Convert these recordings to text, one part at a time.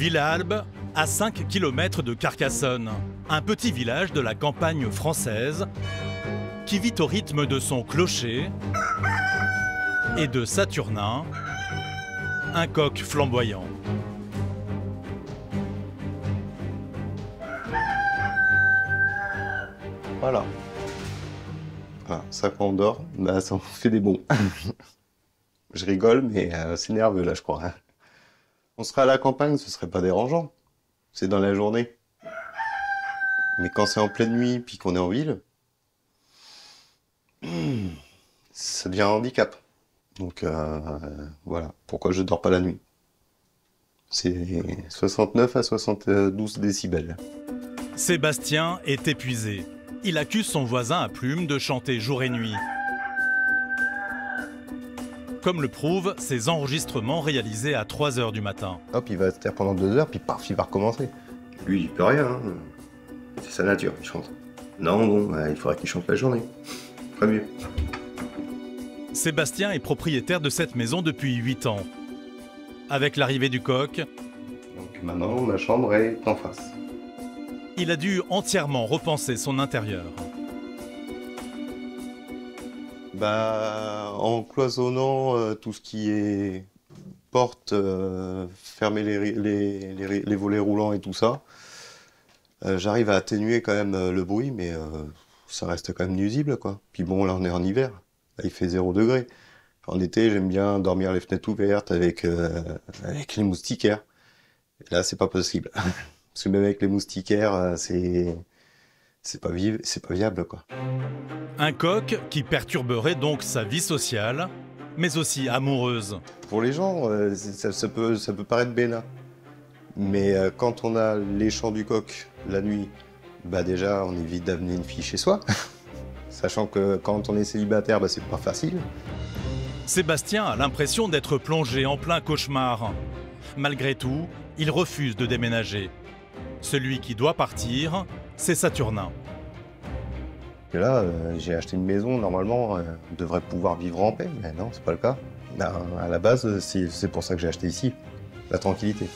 Villa-Albe, à 5 km de Carcassonne, un petit village de la campagne française qui vit au rythme de son clocher et de Saturnin, un coq flamboyant. Voilà. Voilà, ça quand on dort, bah, ça en fait des bons. Je rigole, mais c'est nerveux là, je crois. Hein. On serait à la campagne, ce serait pas dérangeant. C'est dans la journée. Mais quand c'est en pleine nuit, puis qu'on est en ville, ça devient un handicap. Donc voilà, pourquoi je dors pas la nuit. C'est 69 à 72 décibels. Sébastien est épuisé. Il accuse son voisin à plume de chanter jour et nuit. Comme le prouvent ces enregistrements réalisés à 3 h du matin. Hop, il va se taire pendant 2 heures, puis paf, il va recommencer. Lui, il peut rien, hein. C'est sa nature, il chante. Non, bon, il faudrait qu'il chante la journée. Pas mieux. Sébastien est propriétaire de cette maison depuis 8 ans. Avec l'arrivée du coq, donc maintenant, ma chambre est en face. Il a dû entièrement repenser son intérieur. Bah, en cloisonnant tout ce qui est porte, fermer les volets roulants et tout ça, j'arrive à atténuer quand même le bruit, mais ça reste quand même nuisible, quoi. Puis bon, là on est en hiver, là, il fait 0 degré. En été, j'aime bien dormir les fenêtres ouvertes avec les moustiquaires. Et là, c'est pas possible. Parce que même avec les moustiquaires, c'est pas viable, quoi. Un coq qui perturberait donc sa vie sociale, mais aussi amoureuse. Pour les gens, ça peut paraître bénin. Mais quand on a les chants du coq la nuit, bah déjà, on évite d'amener une fille chez soi. Sachant que quand on est célibataire, bah, c'est pas facile. Sébastien a l'impression d'être plongé en plein cauchemar. Malgré tout, il refuse de déménager. Celui qui doit partir, c'est Saturnin. Et là, j'ai acheté une maison, normalement, on devrait pouvoir vivre en paix, mais non, c'est pas le cas. Ben, à la base, c'est pour ça que j'ai acheté ici, la tranquillité.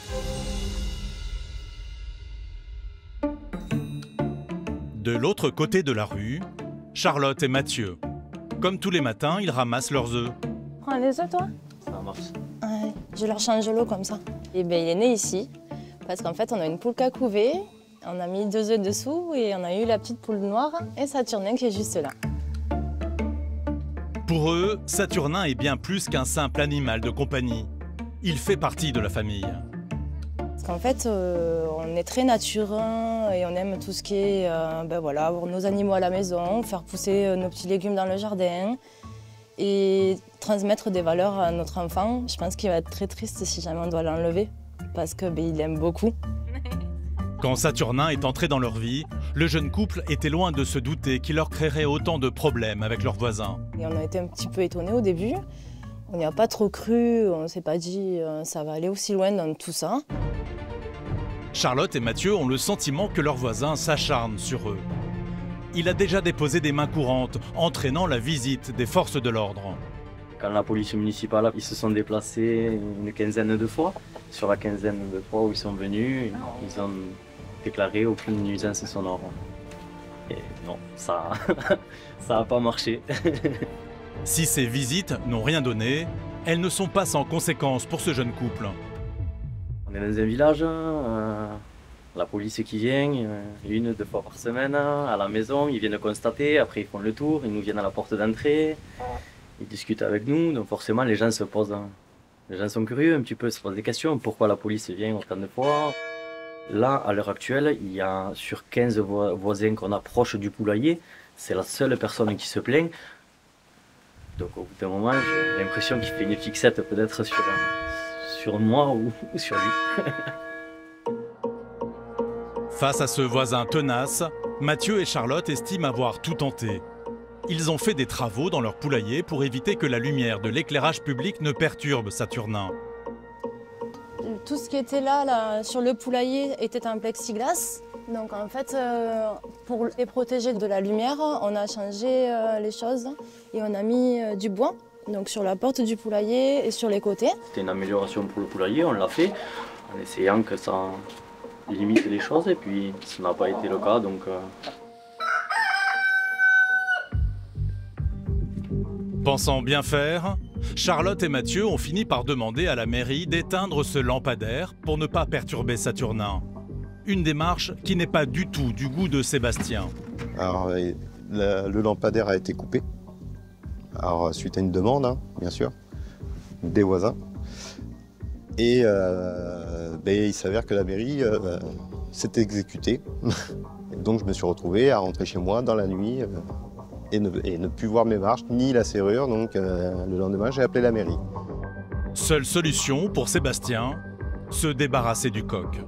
De l'autre côté de la rue, Charlotte et Mathieu. Comme tous les matins, ils ramassent leurs œufs. Prends les œufs, toi? Ça marche. Ouais, je leur change l'eau comme ça. Et ben, il est né ici, parce qu'en fait, on a une poule qu'a couvé, on a mis 2 œufs dessous et on a eu la petite poule noire et Saturnin qui est juste là. Pour eux, Saturnin est bien plus qu'un simple animal de compagnie. Il fait partie de la famille. Parce qu'en fait, on est très naturin et on aime tout ce qui est ben voilà, avoir nos animaux à la maison, faire pousser nos petits légumes dans le jardin et transmettre des valeurs à notre enfant. Je pense qu'il va être très triste si jamais on doit l'enlever parce que ben, il aime beaucoup. Quand Saturnin est entré dans leur vie, le jeune couple était loin de se douter qu'il leur créerait autant de problèmes avec leurs voisins. Et on a été un petit peu étonnés au début. On n'y a pas trop cru, on ne s'est pas dit ça va aller aussi loin dans tout ça. Charlotte et Mathieu ont le sentiment que leurs voisins s'acharnent sur eux. Il a déjà déposé des mains courantes, entraînant la visite des forces de l'ordre. Quand la police municipale, ils se sont déplacés une quinzaine de fois. Sur la quinzaine de fois où ils sont venus, ils ont déclaré aucune nuisance sonore. Et non, ça n'a pas marché. Si ces visites n'ont rien donné, elles ne sont pas sans conséquences pour ce jeune couple. On est dans un village, la police qui vient 1-2 fois par semaine à la maison, ils viennent constater, après ils font le tour, ils nous viennent à la porte d'entrée, ils discutent avec nous, donc forcément les gens se posent, les gens sont curieux un petit peu, se posent des questions, pourquoi la police vient autant de fois. Là, à l'heure actuelle, il y a sur 15 voisins qu'on approche du poulailler, c'est la seule personne qui se plaint. Donc au bout d'un moment, j'ai l'impression qu'il fait une fixette peut-être sur moi ou sur lui. Face à ce voisin tenace, Mathieu et Charlotte estiment avoir tout tenté. Ils ont fait des travaux dans leur poulailler pour éviter que la lumière de l'éclairage public ne perturbe Saturnin. Tout ce qui était là sur le poulailler était en plexiglas. Donc en fait, pour les protéger de la lumière, on a changé les choses et on a mis du bois donc sur la porte du poulailler et sur les côtés. C'était une amélioration pour le poulailler, on l'a fait. en essayant que ça limite les choses, et puis ça n'a pas été le cas, donc... Pensant bien faire, Charlotte et Mathieu ont fini par demander à la mairie d'éteindre ce lampadaire pour ne pas perturber Saturnin. Une démarche qui n'est pas du tout du goût de Sébastien. Alors, le lampadaire a été coupé. Alors, suite à une demande, hein, bien sûr, des voisins. Et il s'avère que la mairie s'est exécutée. Donc, je me suis retrouvé à rentrer chez moi dans la nuit et ne plus voir mes marches ni la serrure. Donc, le lendemain, j'ai appelé la mairie. Seule solution pour Sébastien, se débarrasser du coq.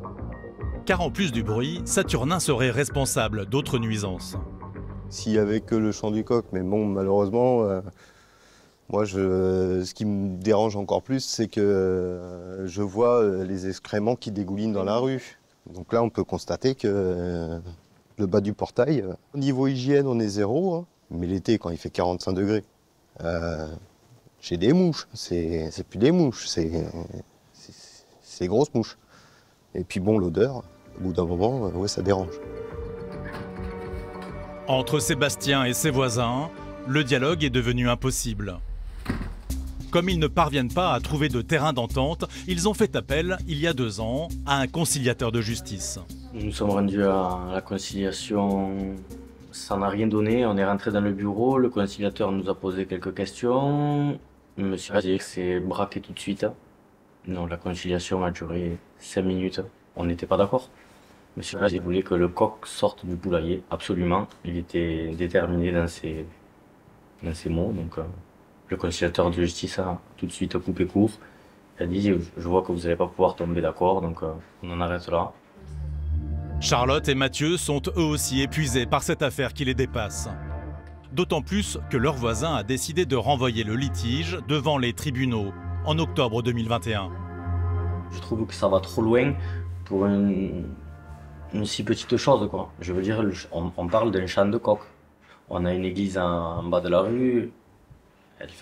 Car en plus du bruit, Saturnin serait responsable d'autres nuisances. S'il n'y avait que le chant du coq, mais bon, malheureusement, moi, ce qui me dérange encore plus, c'est que je vois les excréments qui dégoulinent dans la rue. Donc là, on peut constater que le bas du portail, au niveau hygiène, on est zéro, hein, mais l'été, quand il fait 45 degrés, j'ai des mouches. C'est plus des mouches, c'est grosses mouches. Et puis bon, l'odeur, au bout d'un moment, ouais, ça dérange. Entre Sébastien et ses voisins, le dialogue est devenu impossible. Comme ils ne parviennent pas à trouver de terrain d'entente, ils ont fait appel, il y a 2 ans, à un conciliateur de justice. Nous sommes rendus à la conciliation, ça n'a rien donné. On est rentré dans le bureau, le conciliateur nous a posé quelques questions. Monsieur a dit que c'est braqué tout de suite. Non, la conciliation a duré 5 minutes. On n'était pas d'accord. Monsieur Raz, il voulait que le coq sorte du poulailler, absolument. Il était déterminé dans ses mots. Donc, le conciliateur de justice a tout de suite coupé court. Il a dit, je vois que vous n'allez pas pouvoir tomber d'accord, donc on en arrête là. Charlotte et Mathieu sont eux aussi épuisés par cette affaire qui les dépasse. D'autant plus que leur voisin a décidé de renvoyer le litige devant les tribunaux en octobre 2021. Je trouve que ça va trop loin pour une si petite chose, quoi. Je veux dire, on parle d'un champ de coq. On a une église en bas de la rue.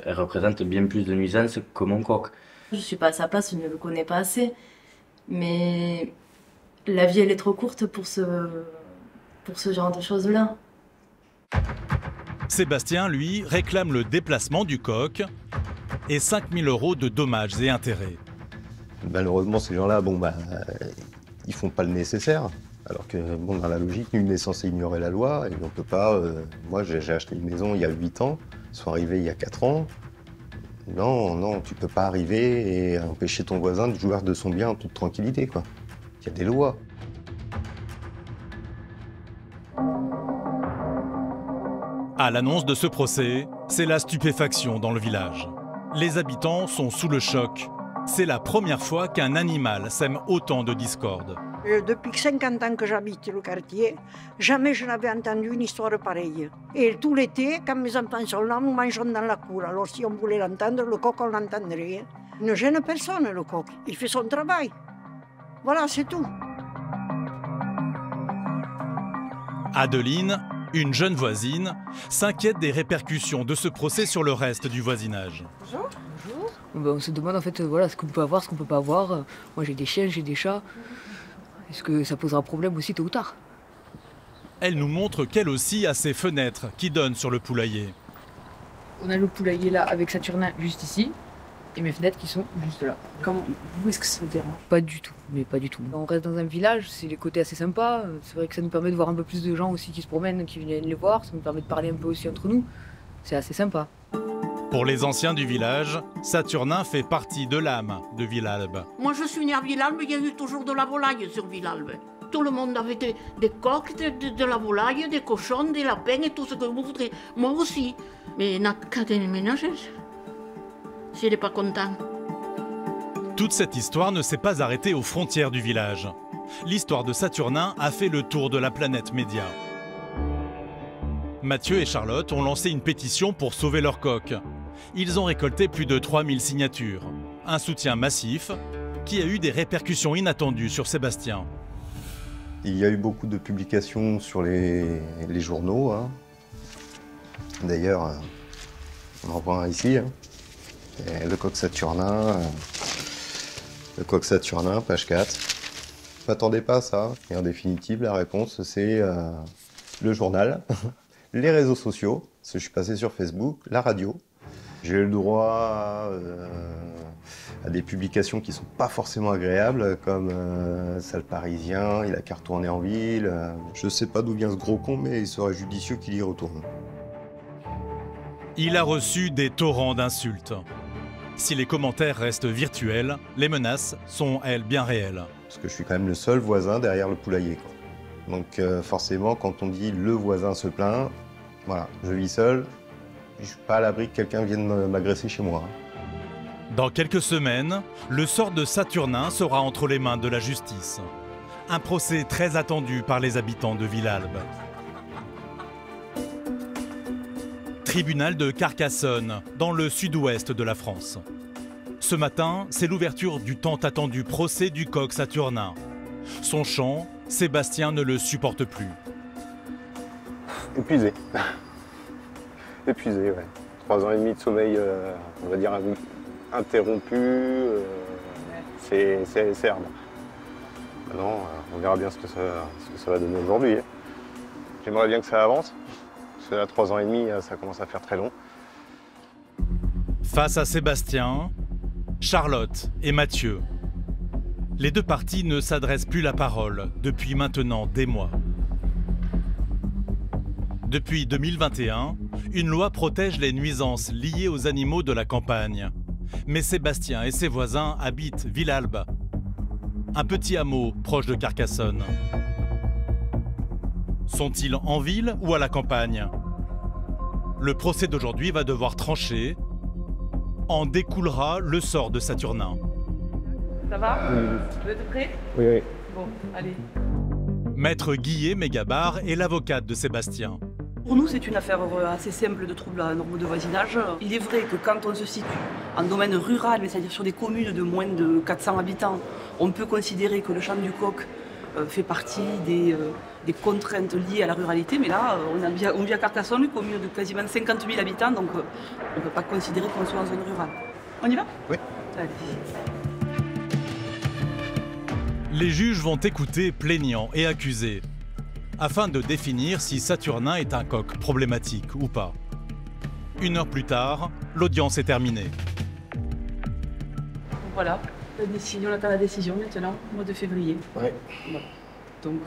Elle représente bien plus de nuisances que mon coq. Je suis pas à sa place, je ne le connais pas assez. Mais la vie, elle est trop courte pour ce genre de choses-là. Sébastien, lui, réclame le déplacement du coq et 5 000 € de dommages et intérêts. Malheureusement, ces gens-là, ils font pas le nécessaire. Alors que, bon, dans la logique, nul n'est censé ignorer la loi et on peut pas... moi, j'ai acheté une maison il y a 8 ans, ils sont arrivés il y a 4 ans. Non, tu peux pas arriver et empêcher ton voisin de jouir de son bien en toute tranquillité, quoi. Il y a des lois. À l'annonce de ce procès, c'est la stupéfaction dans le village. Les habitants sont sous le choc. C'est la première fois qu'un animal sème autant de discorde. Depuis 50 ans que j'habite le quartier, jamais je n'avais entendu une histoire pareille. Et tout l'été, quand mes enfants sont là, nous mangeons dans la cour. Alors si on voulait l'entendre, le coq, on l'entendrait. Il ne gêne personne, le coq. Il fait son travail. Voilà, c'est tout. Adeline, une jeune voisine, s'inquiète des répercussions de ce procès sur le reste du voisinage. Bonjour. On se demande en fait ce qu'on peut avoir, ce qu'on peut pas avoir. Moi j'ai des chiens, j'ai des chats. Est-ce que ça posera problème aussi tôt ou tard? Elle nous montre qu'elle aussi a ses fenêtres qui donnent sur le poulailler. On a le poulailler là avec Saturnin juste ici et mes fenêtres qui sont juste là. Comment vous, est-ce que ça vous dérange? Pas du tout, mais pas du tout. On reste dans un village, c'est les côtés assez sympas. C'est vrai que ça nous permet de voir un peu plus de gens aussi qui se promènent, qui viennent les voir. Ça nous permet de parler un peu aussi entre nous. C'est assez sympa. Pour les anciens du village, Saturnin fait partie de l'âme de Villalbe. Moi, je suis née à Villalbe, il y a eu toujours de la volaille sur Villalbe. Tout le monde avait des coqs, de la volaille, des cochons, des lapins et tout ce que vous voudrez. Moi aussi. Mais il n'a qu'à déménager. S'il n'est pas content. Toute cette histoire ne s'est pas arrêtée aux frontières du village. L'histoire de Saturnin a fait le tour de la planète média. Mathieu et Charlotte ont lancé une pétition pour sauver leur coq. Ils ont récolté plus de 3000 signatures. Un soutien massif qui a eu des répercussions inattendues sur Sébastien. Il y a eu beaucoup de publications sur les journaux. Hein. D'ailleurs, on en voit un ici. Hein. Le coq Saturnin. Le coq saturnin, page 4. Je m'attendais pas à ça. Et en définitive, la réponse, c'est le journal, les réseaux sociaux, parce que je suis passé sur Facebook, la radio. J'ai eu le droit à des publications qui sont pas forcément agréables, comme Sale Parisien, il a qu'à retourner en ville. Je sais pas d'où vient ce gros con, mais il serait judicieux qu'il y retourne. Il a reçu des torrents d'insultes. Si les commentaires restent virtuels, les menaces sont, elles, bien réelles. Parce que je suis quand même le seul voisin derrière le poulailler, quoi. Donc forcément, quand on dit le voisin se plaint, voilà, je vis seul, je suis pas à l'abri que quelqu'un vienne m'agresser chez moi. Dans quelques semaines, le sort de Saturnin sera entre les mains de la justice. Un procès très attendu par les habitants de Villalbe. Tribunal de Carcassonne, dans le sud-ouest de la France. Ce matin, c'est l'ouverture du tant attendu procès du coq Saturnin. Son chant, Sébastien ne le supporte plus. Épuisé. Épuisé, ouais. 3 ans et demi de sommeil, on va dire, interrompu. C'est herbe. Maintenant, on verra bien ce que ça va donner aujourd'hui. J'aimerais bien que ça avance. Parce que là, 3 ans et demi, ça commence à faire très long. Face à Sébastien, Charlotte et Mathieu. Les deux parties ne s'adressent plus la parole depuis maintenant des mois. Depuis 2021, une loi protège les nuisances liées aux animaux de la campagne. Mais Sébastien et ses voisins habitent Villalbe, un petit hameau proche de Carcassonne. Sont-ils en ville ou à la campagne? Le procès d'aujourd'hui va devoir trancher. En découlera le sort de Saturnin. Ça va? Vous êtes prêts? Oui, oui. Bon, allez. Maître Guillet Mégabar est l'avocate de Sébastien. Pour nous, c'est une affaire assez simple de troubles normaux de voisinage. Il est vrai que quand on se situe en domaine rural, c'est-à-dire sur des communes de moins de 400 habitants, on peut considérer que le chant du coq fait partie des contraintes liées à la ruralité. Mais là, on vit à Carcassonne, une commune de quasiment 50 000 habitants, donc on ne peut pas considérer qu'on soit en zone rurale. On y va? Oui. Allez. Les juges vont écouter plaignants et accusés, afin de définir si Saturnin est un coq problématique ou pas. 1 heure plus tard, l'audience est terminée. Voilà, on attend la décision maintenant, au mois de février. Ouais. Voilà. Donc,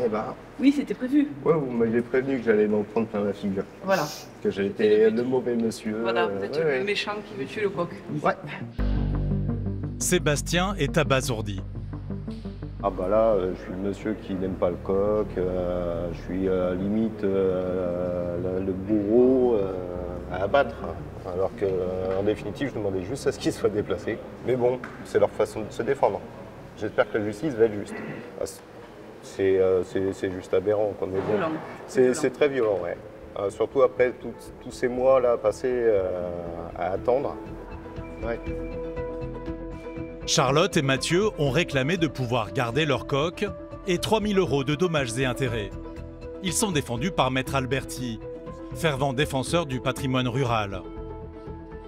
Eh ben, oui, c'était prévu. ouais, vous m'aviez prévenu que j'allais m'en prendre plein la figure. Voilà. Que j'étais le mauvais monsieur. Voilà, vous êtes ouais, le méchant qui veut tuer le coq. Ouais. Sébastien est abasourdi. Ah bah là, je suis le monsieur qui n'aime pas le coq, je suis limite le bourreau à abattre. Alors qu'en définitive, je demandais juste à ce qu'il soit déplacé. Mais bon, c'est leur façon de se défendre. J'espère que la justice va être juste. C'est juste aberrant. Mais bon, c'est très violent, ouais. Surtout après tous ces mois-là passés à attendre. Ouais. Charlotte et Mathieu ont réclamé de pouvoir garder leur coq et 3 000 € de dommages et intérêts. Ils sont défendus par Maître Alberti, fervent défenseur du patrimoine rural.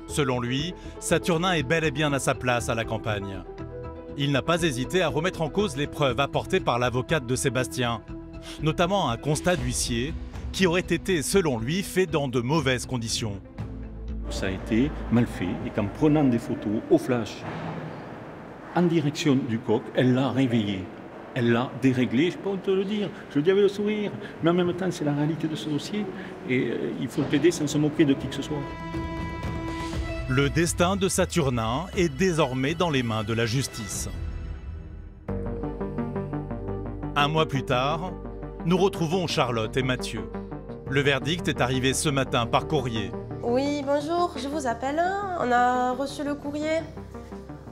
Selon lui, Saturnin est bel et bien à sa place à la campagne. Il n'a pas hésité à remettre en cause les preuves apportées par l'avocate de Sébastien, notamment un constat d'huissier qui aurait été, selon lui, fait dans de mauvaises conditions. Ça a été mal fait et qu'en prenant des photos au flash, en direction du coq, elle l'a réveillé. Elle l'a déréglé, je peux te le dire. Je le dis avec le sourire. Mais en même temps, c'est la réalité de ce dossier. Et il faut le plaider sans se moquer de qui que ce soit. Le destin de Saturnin est désormais dans les mains de la justice. 1 mois plus tard, nous retrouvons Charlotte et Mathieu. Le verdict est arrivé ce matin par courrier. Oui, bonjour, je vous appelle. On a reçu le courrier.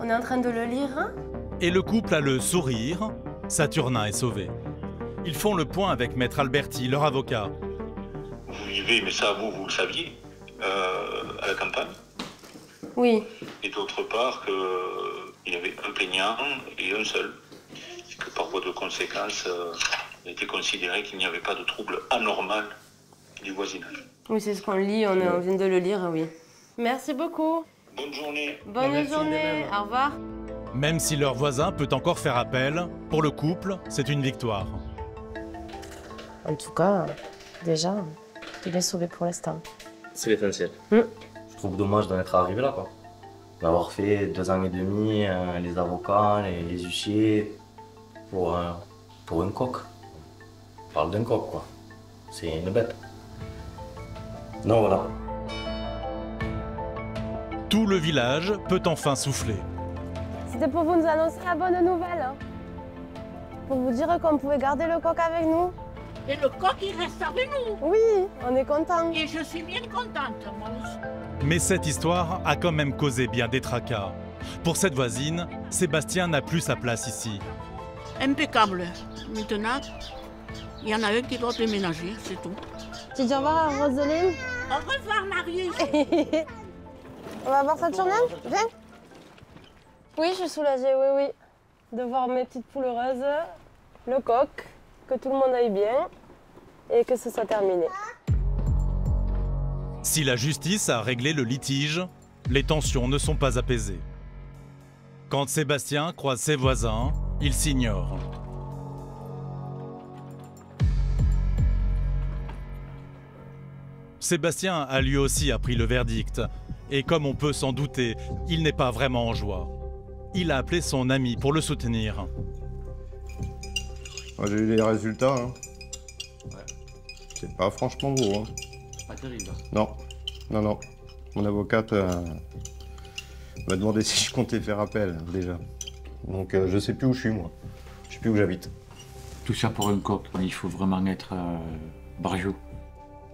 On est en train de le lire. Et le couple a le sourire. Saturnin est sauvé. Ils font le point avec Maître Alberti, leur avocat. Vous vivez, mais ça, vous le saviez, à la campagne. Oui. Et d'autre part, qu'il y avait un plaignant et un seul. Et que par voie de conséquence, il a été considéré qu'il n'y avait pas de trouble anormal du voisinage. Oui, c'est ce qu'on lit, on vient de le lire, oui. Merci beaucoup. Bonne journée. Bonne journée, au revoir. Même si leur voisin peut encore faire appel, pour le couple, c'est une victoire. En tout cas, déjà, il est sauvé pour l'instant. C'est l'essentiel. Je trouve dommage d'en être arrivé là, quoi. D'avoir fait 2 ans et demi, les avocats, les huissiers, pour un coq. On parle d'un coq, quoi. C'est une bête. Non, voilà. Tout le village peut enfin souffler. C'était pour vous nous annoncer la bonne nouvelle. Pour vous dire qu'on pouvait garder le coq avec nous. Et le coq, il reste avec nous. Oui, on est contents. Et je suis bien contente, moi aussi. Mais cette histoire a quand même causé bien des tracas. Pour cette voisine, Sébastien n'a plus sa place ici. Impeccable. Maintenant, il y en a un qui doit déménager, c'est tout. Tu dis au revoir à Roselyne. Au revoir, Marius. On va voir Saturnin. Viens. Oui, je suis soulagée, oui. De voir mes petites poules heureuses, le coq, que tout le monde aille bien et que ce soit terminé. Si la justice a réglé le litige, les tensions ne sont pas apaisées. Quand Sébastien croise ses voisins, il s'ignore. Sébastien a lui aussi appris le verdict. Et comme on peut s'en douter, il n'est pas vraiment en joie. Il a appelé son ami pour le soutenir. J'ai eu les résultats. Hein. Ouais. C'est pas franchement beau. Hein. Pas terrible. Non. Mon avocate m'a demandé si je comptais faire appel, déjà. Donc je sais plus où je suis, moi. Je sais plus où j'habite. Tout ça pour un coq, il faut vraiment être barjot.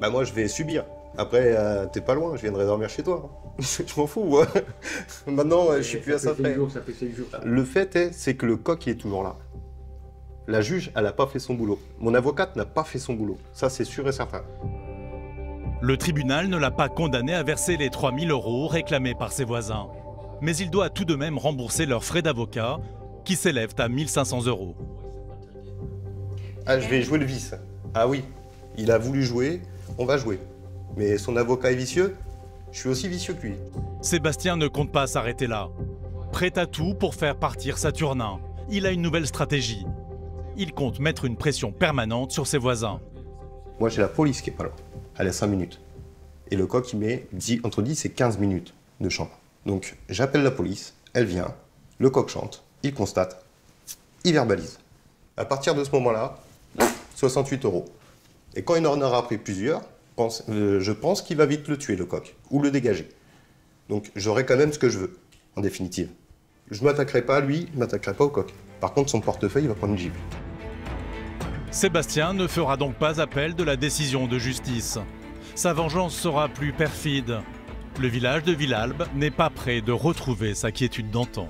Bah moi, je vais subir. Après, t'es pas loin, je viendrai dormir chez toi. Je m'en fous, moi. Maintenant, je suis plus à ça près. Ça fait 5 jours. Le fait c'est que le coq il est toujours là. La juge, elle n'a pas fait son boulot. Mon avocate n'a pas fait son boulot. Ça, c'est sûr et certain. Le tribunal ne l'a pas condamné à verser les 3 000 € réclamés par ses voisins. Mais il doit tout de même rembourser leurs frais d'avocat, qui s'élèvent à 1 500 €. Ah, je vais jouer le vice. Ah oui, il a voulu jouer, on va jouer. Mais son avocat est vicieux, je suis aussi vicieux que lui. Sébastien ne compte pas s'arrêter là. Prêt à tout pour faire partir Saturnin, il a une nouvelle stratégie. Il compte mettre une pression permanente sur ses voisins. Moi, j'ai la police qui est pas là. Elle a 5 minutes. Et le coq, il met entre 10 et 15 minutes de chant. Donc, j'appelle la police, elle vient, le coq chante, il constate, il verbalise. À partir de ce moment-là, 68 €. Et quand il en aura pris plusieurs, je pense qu'il va vite le tuer, le coq, ou le dégager. Donc, j'aurai quand même ce que je veux, en définitive. Je ne m'attaquerai pas à lui, je ne m'attaquerai pas au coq. Par contre, son portefeuille, il va prendre une gifle. Sébastien ne fera donc pas appel de la décision de justice. Sa vengeance sera plus perfide. Le village de Villalbe n'est pas prêt de retrouver sa quiétude d'antan.